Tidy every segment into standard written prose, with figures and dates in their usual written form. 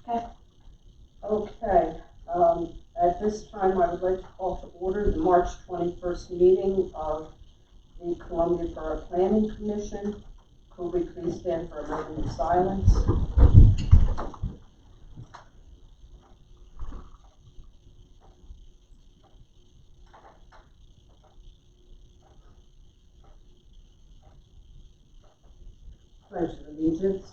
Okay. Okay, at this time, I would like to call to order the March 21st meeting of the Columbia Borough Planning Commission. Could we please stand for a moment of silence? Pledge of allegiance.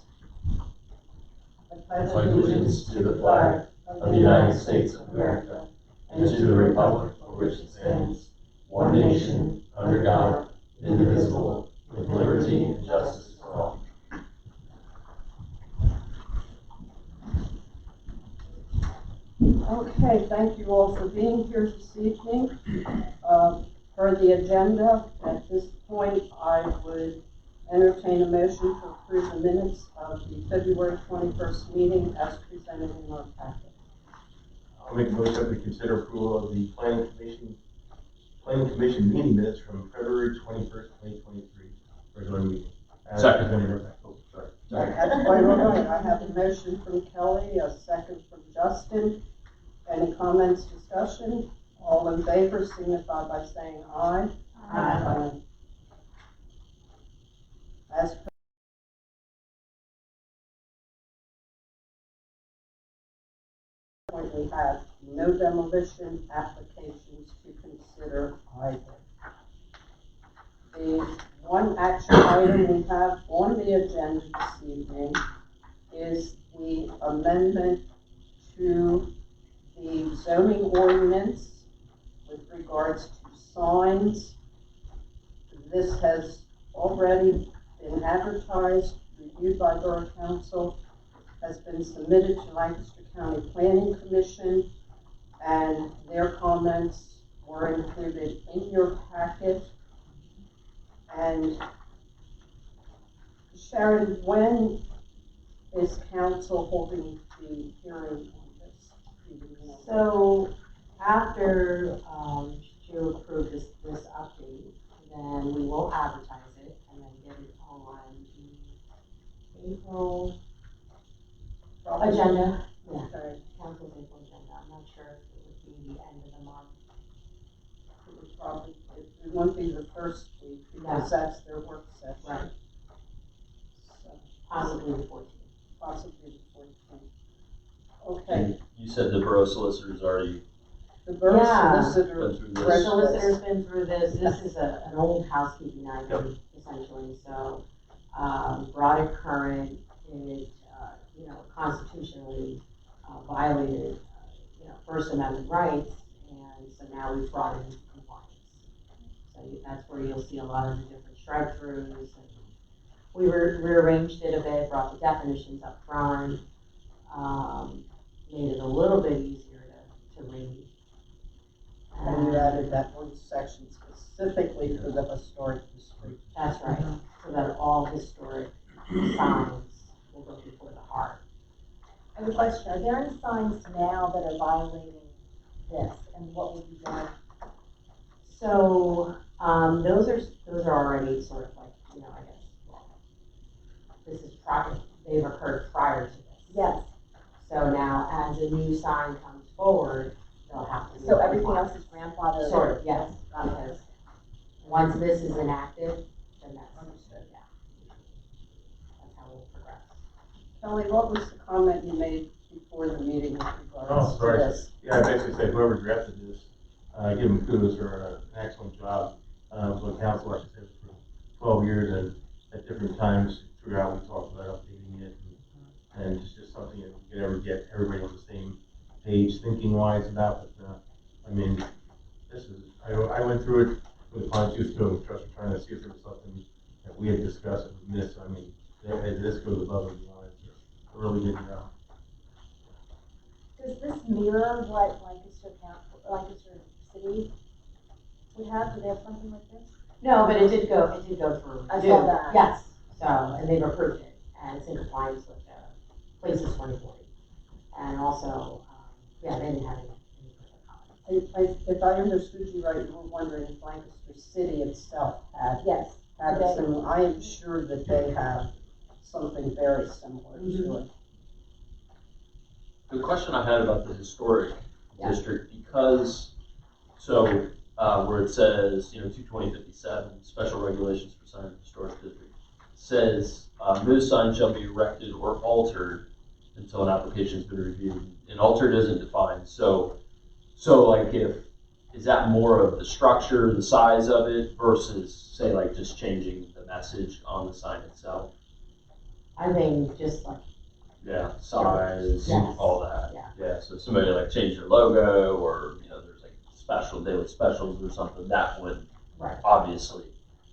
I pledge allegiance to the flag of the United States of America and to the republic for which it stands, one nation, under God, indivisible, with liberty and justice for all. Okay, thank you all for being here this evening. Per the agenda, at this point, I would entertain a motion to approve the minutes of the February 21st meeting as presented in our packet. I'll make a motion that we consider approval of the planning commission meeting minutes from February 21st, 2023, regular meeting. Second. Oh, sorry. That's quite all right. I have a motion from Kelly, a second from Justin. Any comments, discussion? All in favor signify by saying aye. Aye. As per we have no demolition applications to consider either. The one action item we have on the agenda this evening is the amendment to the zoning ordinance with regards to signs. This has already been advertised, reviewed by Borough Council, has been submitted to Lancaster County Planning Commission, and their comments were included in your packet. And Sharon, when is council holding the hearing on this? So after you approve this update, then we will advertise it and then get it on the April agenda. Yeah, Okay, council's April agenda. I'm not sure if it would be the end of the month. it would probably, it won't be the first week because that's their work session. Right. So, Possibly the 14th. possibly the 14th. Okay, You said the borough solicitor's already the borough Yeah. solicitor. been through The this. solicitor's been through this. This is an old housekeeping item, essentially. So, brought it current. It, constitutionally violated, First Amendment rights, and so now we've brought it into compliance. So that's where you'll see a lot of the different strike-throughs, and we rearranged it a bit, brought the definitions up front, made it a little bit easier to read. And you added that one section specifically for the historic district. That's right, so that all historic signs will go before the heart. I have a question. Are there any signs now that are violating this, and what will be done? So, those are already sort of like, I guess, this is they've occurred prior to this. Yes. So now, as a new sign comes forward, they'll have to. So everything else is grandfathered? Sort of, yes, because once this is enacted, then that's understood, yeah. That's how we'll progress. Kelly, what was the comment you made before the meeting with regards to sorry. this? Yeah, I basically said whoever drafted this, give them kudos for an excellent job. So council, like I said, for 12 years, and at different times throughout, we talked about updating it, and it's just something that we could ever get everybody on the same page, thinking wise about it. This is, I went through it with a fine tooth comb, trying to see if there was something that we had discussed that we missed. This goes above and beyond. It's a really good job. Does this mirror what Lancaster City would have? Do they have something like this? No, but it did go through. I saw that. Yes, so, and they've approved it, and it's in compliance with Places 2040. And also, they didn't have any further comments. If I understood you right, you were wondering if Lancaster City itself had Yes. some, I am sure that they have something very similar to it. The question I had about the historic Yeah. district, because, so, where it says, 22057, special regulations for signs of historic district, says, no sign shall be erected or altered until an application's been reviewed, and altered isn't defined, so like is that more of the structure, the size of it, versus, say, like just changing the message on the sign itself? I think just like, Yeah, size, Yes. all that. Yeah. Yeah, so if somebody like changed their logo, or, there's like special daily specials or something, that would right, obviously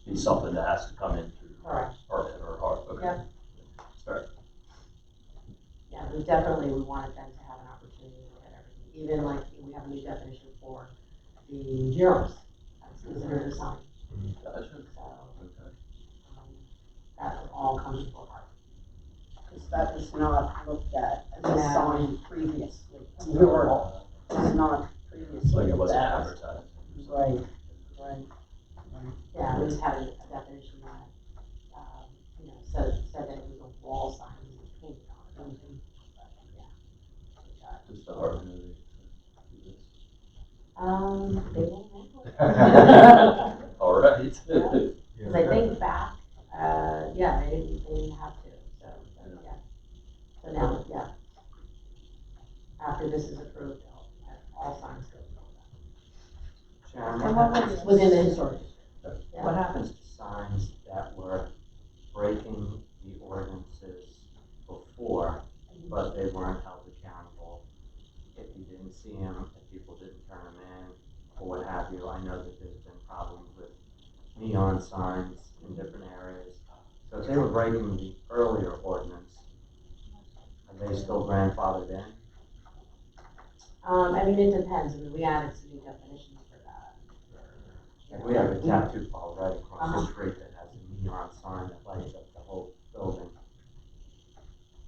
be something that has to come in through correct. permit or hard, okay. Yep. Sorry. Yeah, we wanted them to have an opportunity to look at everything, even like, we have a new definition for the murals, that's considered a sign, Gotcha. so, Okay. that would all come before art. Because that was not looked at as a No. sign previously. A mural was not previously Like it looked wasn't at. advertised. Right, right. Yeah, we just had a definition that, said that it was a wall sign, it was painted on it, but, yeah. Just a hard movie. They won't know. All right. Because I think back, they didn't have to, so, yeah. So now, yeah. After this is approved, all signs go. Sharon, And what what happens, was Within the historic district. Yeah. what happens to signs that were breaking the ordinances before, but they weren't held accountable? If you didn't see them, if people didn't turn them in, or what have you, I know that there's been problems with neon signs in different areas. So if they were breaking the earlier ordinance, are they still grandfathered in? It depends, we added some new definitions for that. Like we have a tattoo parlor right across the street that has a neon sign that lights up the whole building.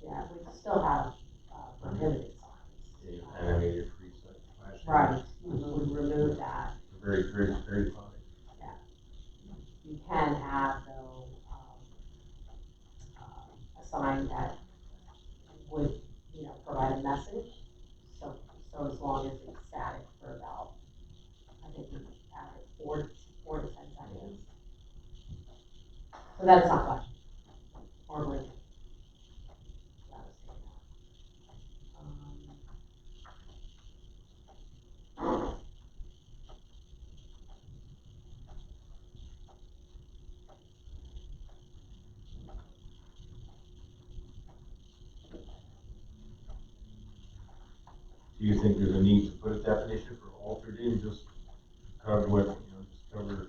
Yeah, we still have prohibited signs. Animated free stuff. Right, we removed that. Very, very, very fine. You can have, though, a sign that would, provide a message. So as long as it's static for about, I think we added 4 to 10 seconds. So that is not flashing or blinking. That is taken out. Do you think there's a need to put a definition for altered in, just cover what, just cover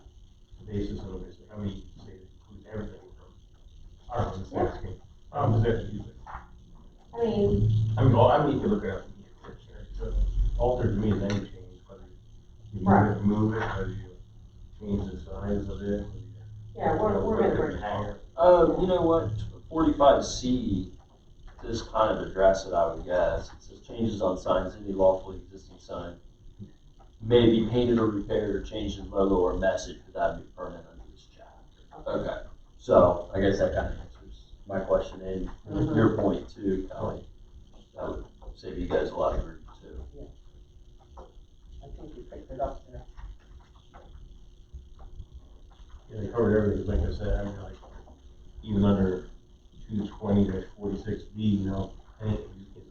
the basis of it? I mean, you say it includes everything from, I don't know, I'm just asking. I'm just asking you. I mean, You can look it up in the dictionary, so altered to me is any change, whether you Right. move it, whether you change the size of it. yeah, we're put gonna a bring different it hanger. You know what, 45C, this kind of address it, I would guess. It says changes on signs, any lawfully existing sign may be painted or repaired or changed in logo or message without any permit under this chapter. Okay, so I guess that kind of answers my question and Mhm. your point too, Kelly. That would save you guys a lot of grief too. I think you picked it up there. Yeah, they covered everything, 'cause like I said, like, even under 220-46B,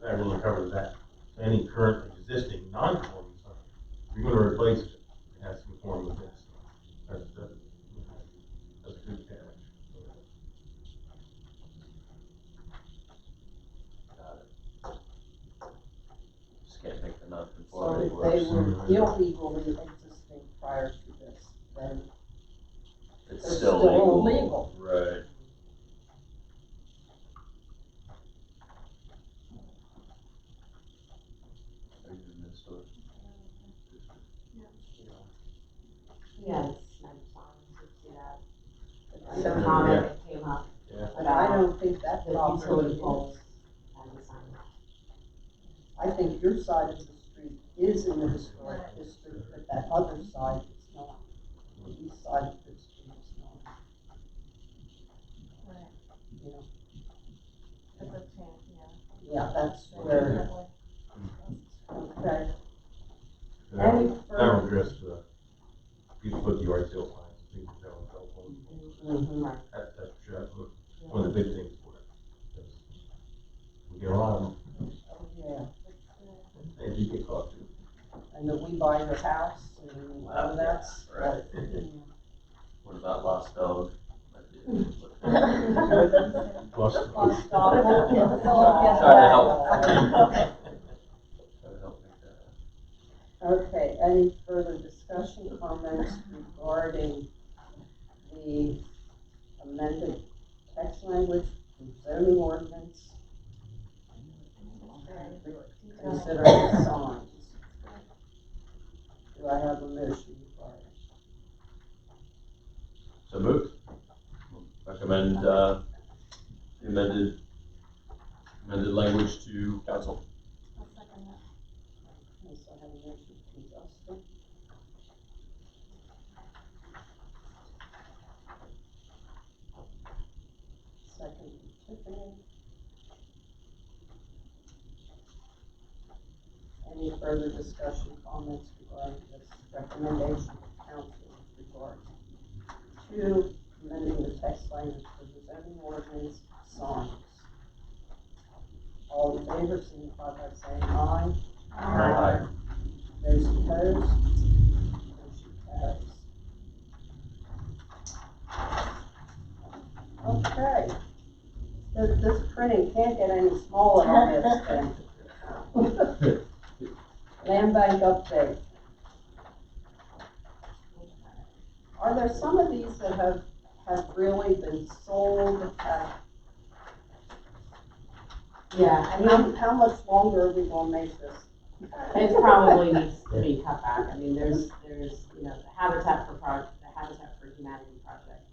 that really covers that. So any current existing non-conforming sign, if you're gonna replace it, it has to conform with this. That's a good catch. Got it. Just can't make the So non-conformity if worse. they were illegally existing prior to this, then It's they're still still legal. illegal. Right. Are you in this or? Yeah, it's nice signs, you see that. So, The comment that came up Yeah. but I about don't think that the property utility is. poles and the sign. I think your side of the street is in the historic district, but that other side is not. The east side of the street is not. Right. You know, It's a chance, yeah, that's where, by your house and all that's. Right. What about Lost Dog? Plus, Lost dog. Try to help. Try to help make that happen. Okay, any further discussion, comments regarding the amended text language from zoning ordinance considering signs? Do I have a motion regarding? So moved. Recommend, the amended language to council. I'll second that. Yes, I have a motion from Justin. Second from Tiffany. Any further discussion, comments regarding this recommendation of council with regard to amending the text language for the zoning ordinance signs? All in favor, signify by saying aye. Aye. Those opposed? Motion carries. Okay. This printing can't get any smaller on this thing. Land bank update. Are there some of these that have really been sold at, Yeah, I mean, how much longer are we gonna make this? it probably needs to be cut back. I mean, there's, you know, the Habitat for Humanity project.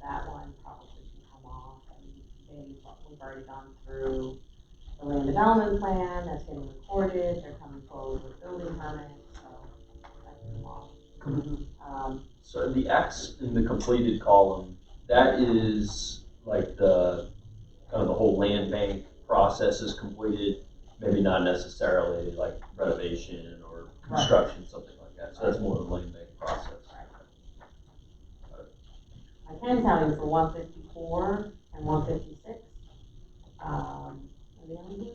That one probably can come off. And we've already gone through the land development plan, that's getting recorded, they're coming forward with building permits, so that can come off. So the X in the completed column, that is like the, kind of the whole land bank process is completed, maybe not necessarily like renovation or construction, something like that. So that's more of the land bank process. I can tell you for 154 and 156, are they on here?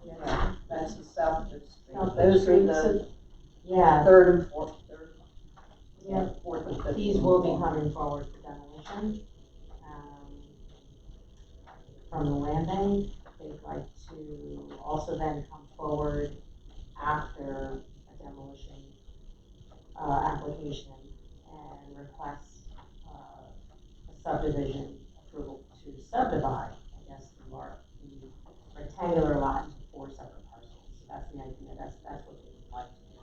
Yeah, that's the Southbridge Street. Southbridge Those are Street. the Yeah, third and fourth, yeah, fourth and fifth. these will be coming forward for demolition. From the land bank, they'd like to also then come forward after a demolition, application and request, a subdivision approval to subdivide, I guess, the rectangular lot into 4 separate parcels. That's the idea, that's what they would like to do.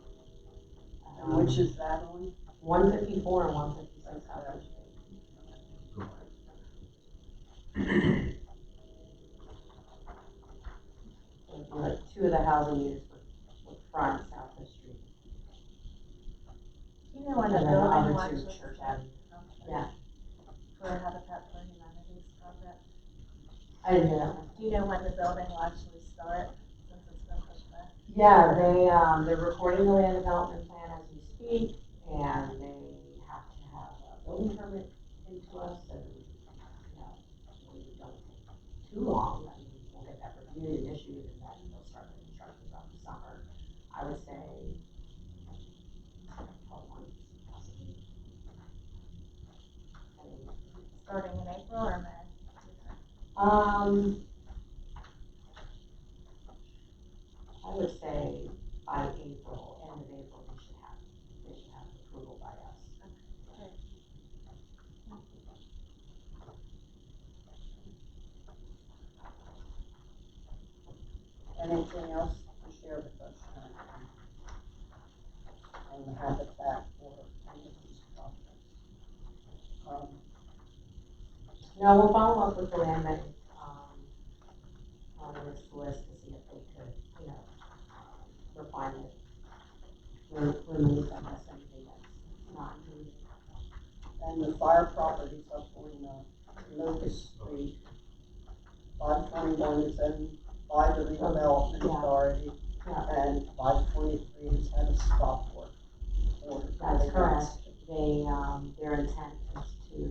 And which is that on? 154 and 156 Southbridge Street. Like 2 of the housing units with front Southwest Street. Do you know when the And then the building other will 2 actually Church start? Avenue. Yeah. For Habitat for Humanity's project? I didn't hear that one. Do you know when the building will actually start, since it's been pushed back? Yeah, they're recording the land development plan as we speak, and they have to have a building permit into us, and, you know, we don't take too long. I mean, we'll get that reviewed and issued, and then they'll start the construction around the summer. I would say 12 months, possibly. I mean, Starting in April or May? I would say by April, end of April, they should have approval by us. Anything else to share with us on the Habitat for any of these projects? No, we'll follow up with the land bank, on this list to see if they could, you know, refine it. Remove them as anything that's not needed. And the fire properties up on Locust Street, 521 is owned by the redevelopment Yeah. authority, Yeah. and 523 has had a stop work order. That's correct. They, their intent is to,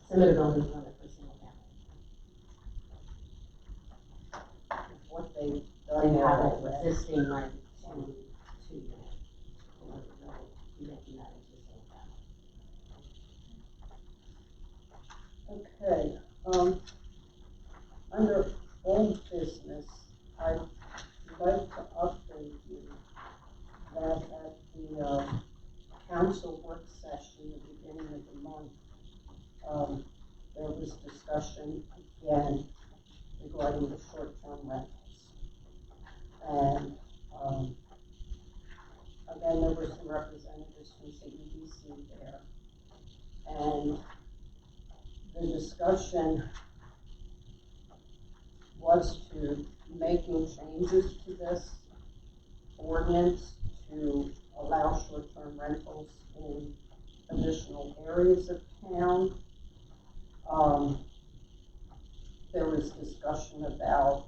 submit a building permit for single family. they've They done that have an already. existing like two unit. You're making that existing family. Okay, under old business, I'd like to update you that at the, council work session at the beginning of the month, there was discussion again regarding the short-term rentals. And, again, there were some representatives from CEDC there. And the discussion was to making changes to this ordinance to allow short-term rentals in additional areas of town. There was discussion about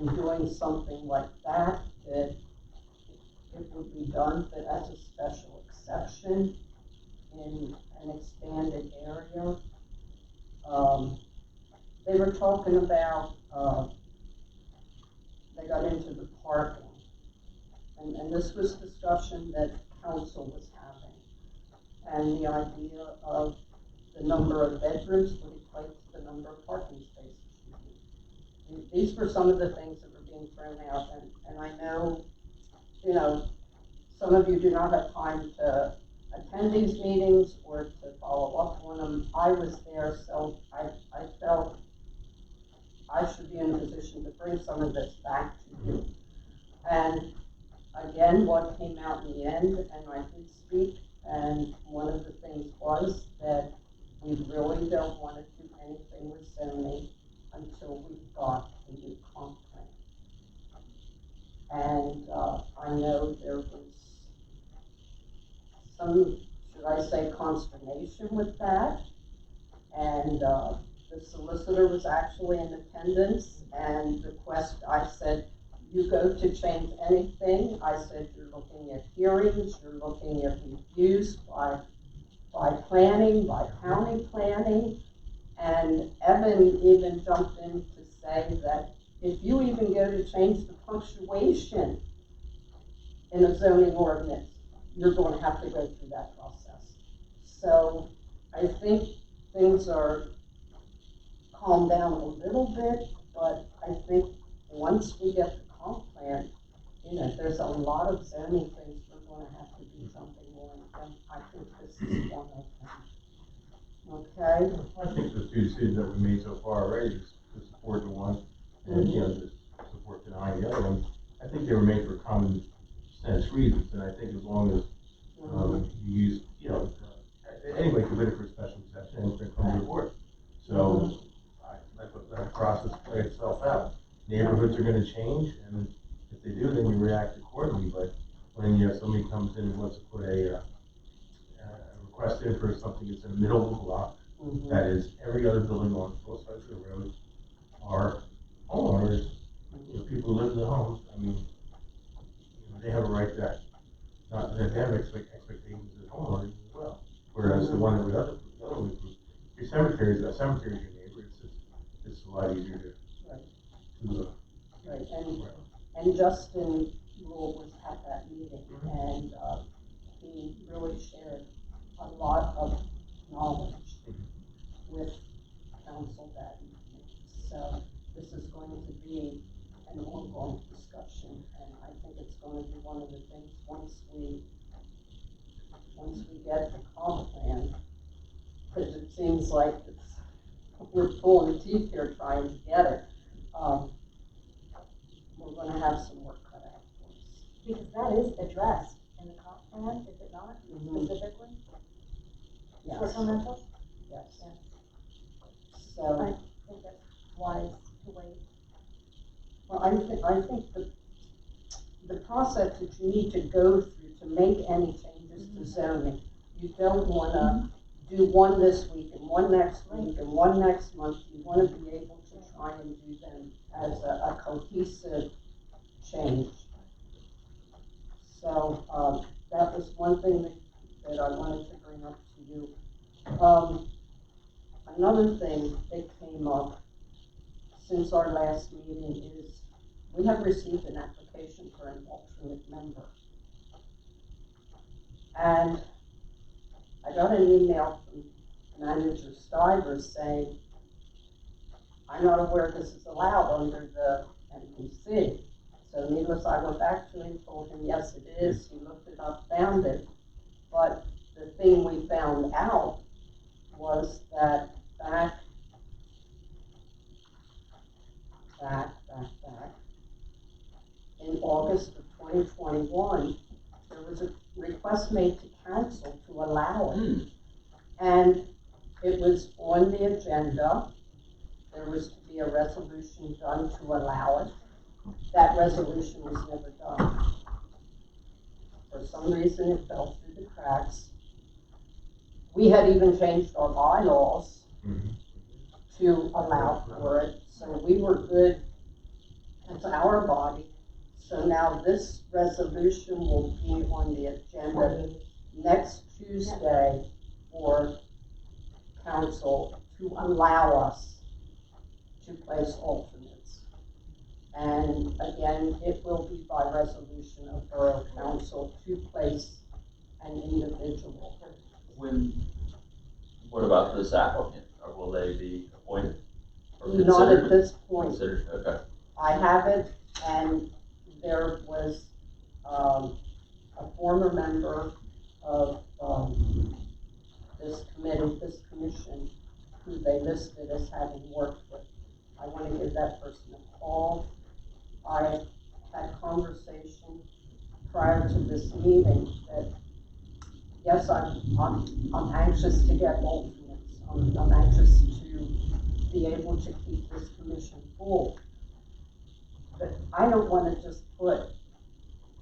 in doing something like that, that it would be done, but as a special exception in an expanded area. They were talking about, they got into the parking. And this was discussion that council was having. And the idea of the number of bedrooms would equate to the number of parking spaces. And these were some of the things that were being thrown out. And I know, you know, some of you do not have time to attend these meetings or to follow up on them. I was there, so I felt I should be in a position to bring some of this back to you. And again, what came out in the end, and I did speak, and one of the things was that we really don't want to do anything with zoning until we've got a new comp plan. And I know there was some, should I say, consternation with that. And the solicitor was actually in attendance, and I said, you go to change anything, I said, you're looking at hearings, you're looking at reviews by planning, by county planning. And Evan even jumped in to say that if you even go to change the punctuation in a zoning ordinance, you're going to have to go through that process. So I think things are calmed down a little bit, but I think once we get the comp plan, you know, there's a lot of zoning things we're going to have to do something more, and I think this is one of them. Okay? I think the two decisions that we made so far already, to support the one, and, you know, just support denying the other one, I think they were made for common sense reasons, and I think as long as, you use, you know, anybody can bid for a special exception and it's going to come to the board. So, let that process play itself out. Neighborhoods are gonna change, and if they do, then you react accordingly, but when you have somebody comes in and wants to put a request in for something that's in the middle of the block, that is every other building on both sides of the road are homeowners, you know, people who live in the homes, I mean, you know, they have a right to, not that they have expectations as homeowners as well. Whereas the one that we other would approve, your cemetery is your neighbor, it's a lot easier to. Right, and Justin Rule was at that meeting, and he really shared a lot of knowledge with council that evening. So this is going to be an ongoing discussion, and I think it's going to be one of the things once we get the comp plan, because it seems like we're pulling teeth here trying to get it. We're going to have some work cut out for us. Because that is addressed in the comp plan, is it not, specifically? Yes. Short-term rentals? Yes. I So, think that's wise to wait. well, I think the process that you need to go through to make any changes to zoning, you don't want to do one this week and one next week and one next month. You want to be able to try and do them as a cohesive change. So that was one thing that I wanted to bring up to you. Another thing that came up, since our last meeting is, we have received an application for an alternate member. And I got an email from Manager Stivers saying, I'm not aware this is allowed under the MPC. So needless, I went back to him, told him, yes, it is. He looked it up, found it. But the thing we found out was that back in August of 2021, there was a request made to council to allow it. And it was on the agenda. There was to be a resolution done to allow it. That resolution was never done. For some reason, it fell through the cracks. We had even changed our bylaws to allow for it, so we were good. It's our body. So now this resolution will be on the agenda next Tuesday for council to allow us to place alternates. And again, it will be by resolution of Borough Council to place an individual. What about this applicant, or will they be appointed? Or Not at considered? this point. Considered, okay. I have it, and there was a former member of this committee, this commission, who they listed as having worked with. I want to give that person a call. I had conversation prior to this meeting that, yes, I'm anxious to get alternates. I'm anxious to be able to keep this commission full. But I don't want to just put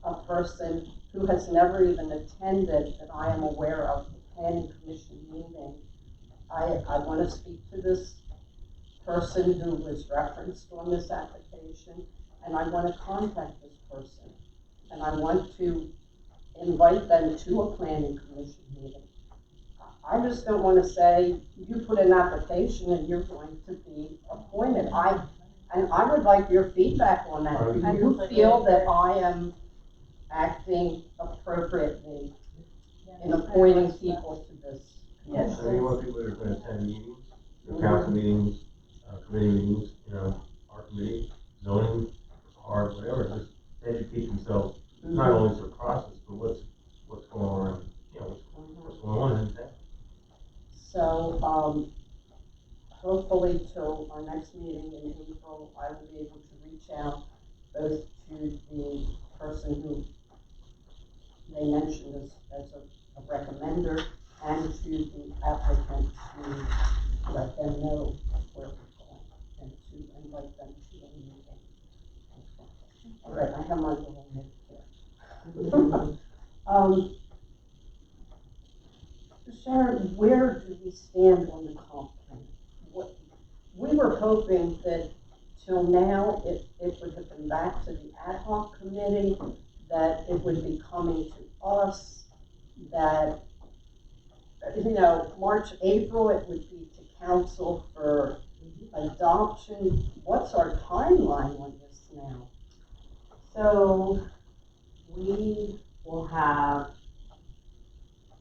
a person who has never even attended, that I am aware of, the planning commission meeting. I want to speak to this person who was referenced on this application, and I want to contact this person. And I want to invite them to a planning commission meeting. I just don't want to say, you put an application and you're going to be appointed. And I would like your feedback on that. Do you feel that I am acting appropriately in appointing people to this Yes. So you want people that are going to attend meetings, council meetings, committee meetings, our committee, zoning, art, whatever, just educate themselves, not only to the process, but what's going on, what's going on in town. So, hopefully till our next meeting in April, I will be able to reach out both to the person who they mentioned as a recommender, and to the applicant to let them know where we're going and to invite them to a meeting. All right, I have my little note here. Sharon, where do we stand on the comp plan? We were hoping that till now, it would have been back to the ad hoc committee, that it would be coming to us, that, March, April, it would be to council for adoption. What's our timeline on this now? So we will have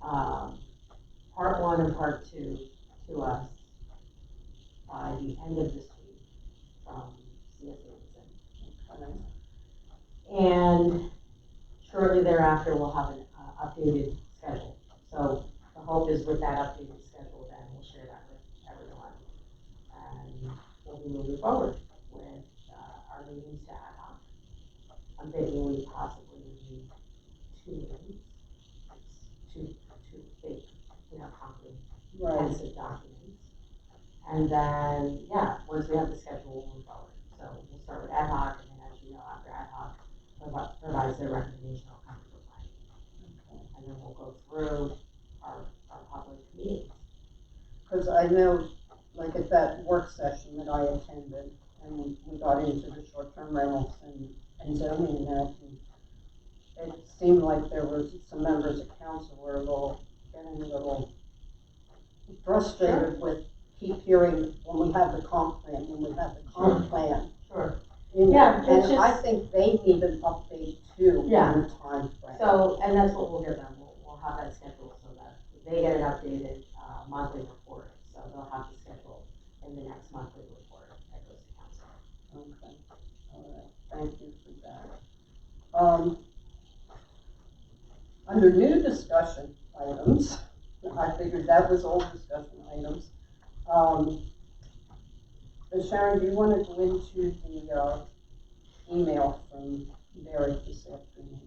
part one and part two to us by the end of this week from CSA. And shortly thereafter, we'll have an updated schedule. So the hope is with that updated schedule, then we'll share that with everyone. And we'll be moving forward with our meetings to ad hoc. I'm thinking we possibly need 2 meetings. Two big, comprehensive documents. And then, once we have the schedule, we'll move forward. So we'll start with ad hoc, and then as you know, after ad hoc provides their recommendation, I'll come to the planning. And then we'll go through our public meetings. Because I know, like at that work session that I attended, and we got into the short-term rentals and zoning and that, and it seemed like there was some members of council were getting a little frustrated with keep hearing when we have the comp plan, plan. Sure. And it's I just- think they need an update too Yeah. on the timeframe. So, and that's what we'll give them, we'll have that scheduled so that they get an updated, monthly report, so they'll have to schedule in the next monthly report that goes to council. Okay, all right, thank you for that. Under new discussion items, I figured that was old discussion items. Sharon, do you want to go into the, email from Derek this afternoon?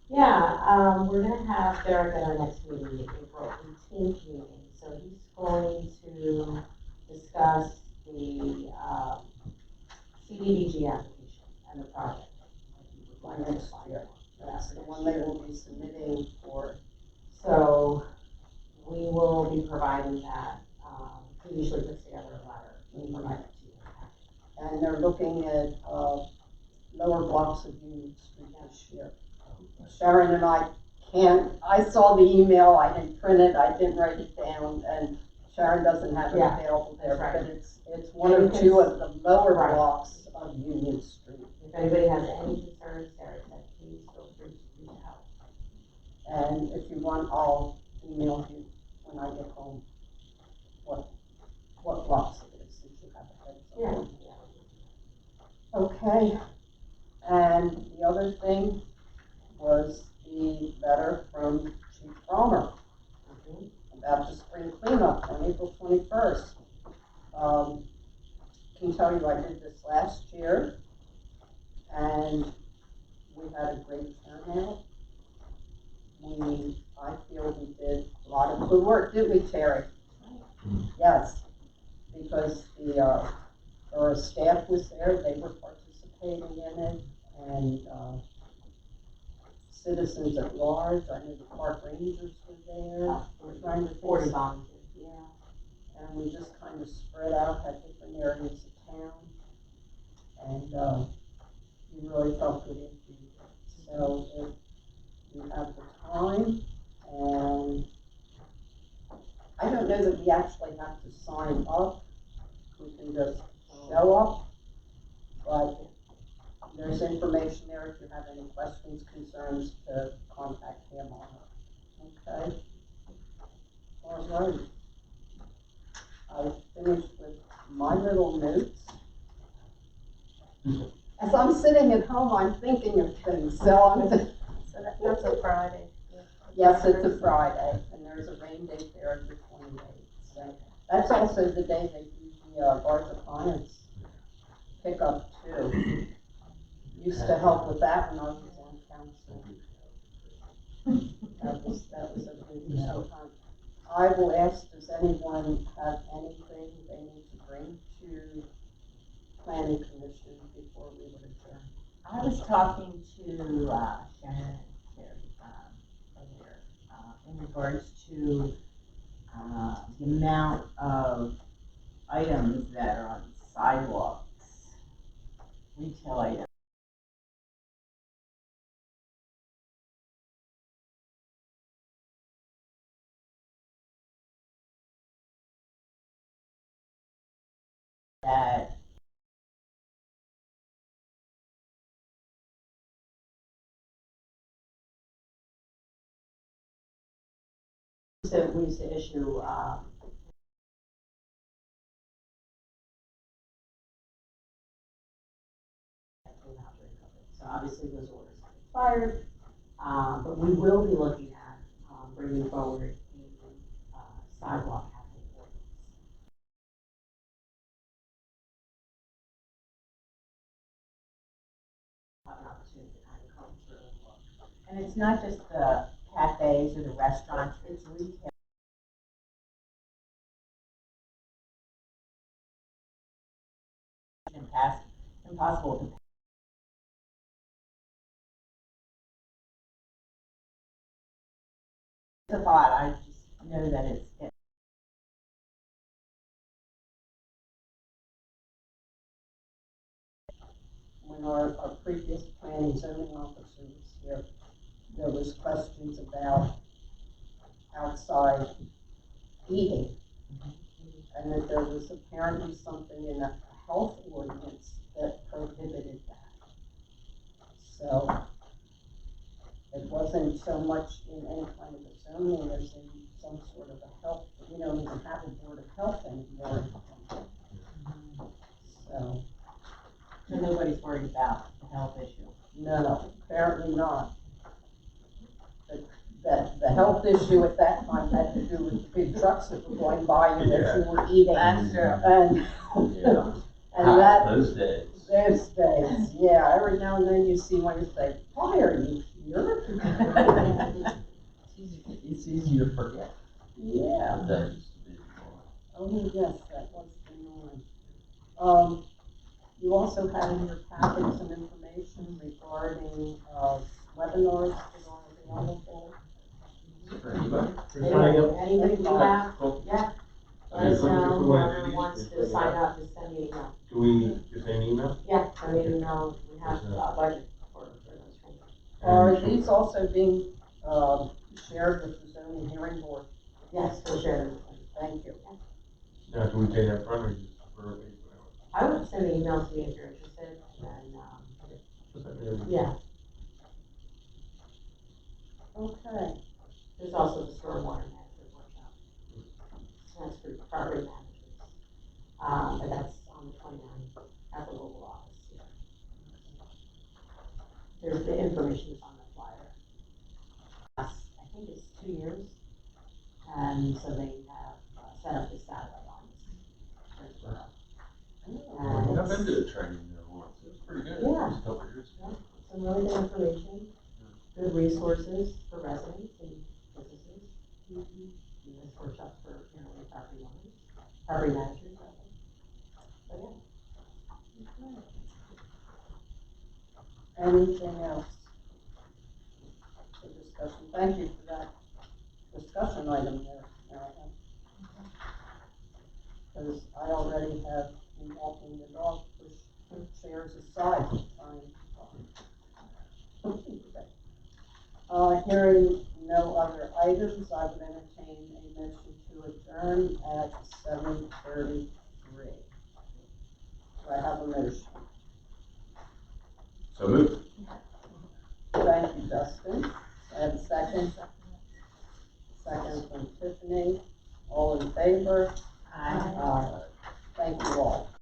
Yeah, we're gonna have Derek at our next meeting, the April 18th meeting, so he's going to discuss the, CDBG application and the project. Next year. That's the one they will be submitting for. So we will be providing that, he usually puts together a letter, we provide it to you. And they're looking at, lower blocks of Union Street this year. Sharon and I I saw the email, I didn't print it, I didn't write it down, and Sharon doesn't have it Yeah, available there, that's right. but it's one or two of the lower Right. blocks of Union Street. If anybody has any concerns, Derek said, please feel free to reach out. And if you want, I'll email you when I get home what blocks it is, since you have a heads up. Yeah. Okay, and the other thing was the letter from Chief Palmer about the spring cleanup on April 21st. Can tell you I did this last year, and we had a great turnout. I feel we did a lot of good work, didn't we, Terry? Yes, because our staff was there, they were participating in it, and citizens at large, I know the park rangers were there, we're trying to 40 fix, volunteers. yeah, and we just kind of spread out, had different areas of town, and we really felt good into it. So if you have the time, and I don't know that we actually have to sign up, we can just show up, but there's information there if you have any questions, concerns, to contact him on it. Okay? All right. I finished with my little notes. As I'm sitting at home, I'm thinking of things, so That's a Friday. yes, it's a Friday, and there's a rain date there of the 28th. So that's also the day they do the Barge Appliance pickup too. Used to help with that when I was on council. That was a good time. I will ask, does anyone have anything they need to bring to planning commission before we would adjourn? I was talking to Sharon and Terry earlier in regards to the amount of items that are on sidewalks, retail items. That So we used to issue, so obviously those orders have expired, but we will be looking at, bringing forward a sidewalk capital ordinance. Have an opportunity to kind of come through and look. And it's not just the cafes or the restaurants, it's retail. Impossible to. It's a thought, I just know that it's. When our previous planning zoning officer was here, there was questions about outside eating. And and that there was apparently something in a health ordinance that prohibited that. So it wasn't so much in any kind of a zoning as in some sort of a health, we don't even have a board of health anymore. So, So nobody's worried about the health issue. no, apparently not. The health issue at that time had to do with the big trucks that were going by you as you were eating. That's true. And, Yeah. and that, Those days. those days, yeah, every now and then you see one and say, why are you here? It's easy to forget. Yeah, That used to be before. oh yes, that was the norm. You also had in your packet some information regarding, webinars that are available. For anybody? For signing up? Anybody do that? Cool. Yeah. I Let mean, us know, if we wanna do whoever these, wants just to let me sign know. up, just send me an email. Do we just an email? Yeah, I mean, we have a budget for those things. Are And- these also being, shared with the zoning hearing board? Yes, we'll share them. Thank you. Now, do we pay that front or just for whatever? I would send an email to me if you're interested, and then, Just let me know. yeah, Okay, there's also the stormwater management workshop. That's for property managers. But that's on the 29th at the local office here. There's, the information is on the flyer. I think it's 2 years, and so they have set up this satellite office. I've been to a training there once. It was pretty good. Yeah. It was a couple of years ago. Some really good information, good resources for residents and businesses. And this workshop's for, property owners, property managers, I think. So, yeah. anything else for discussion? Thank you for that discussion item there, Marianne. Because I already have been walking the dog, push chairs aside, trying hearing no other items, I would entertain a motion to adjourn at 7:33. Do I have a motion? So moved. Thank you, Dustin. I have a second. Second from Tiffany. All in favor? Aye. Thank you all.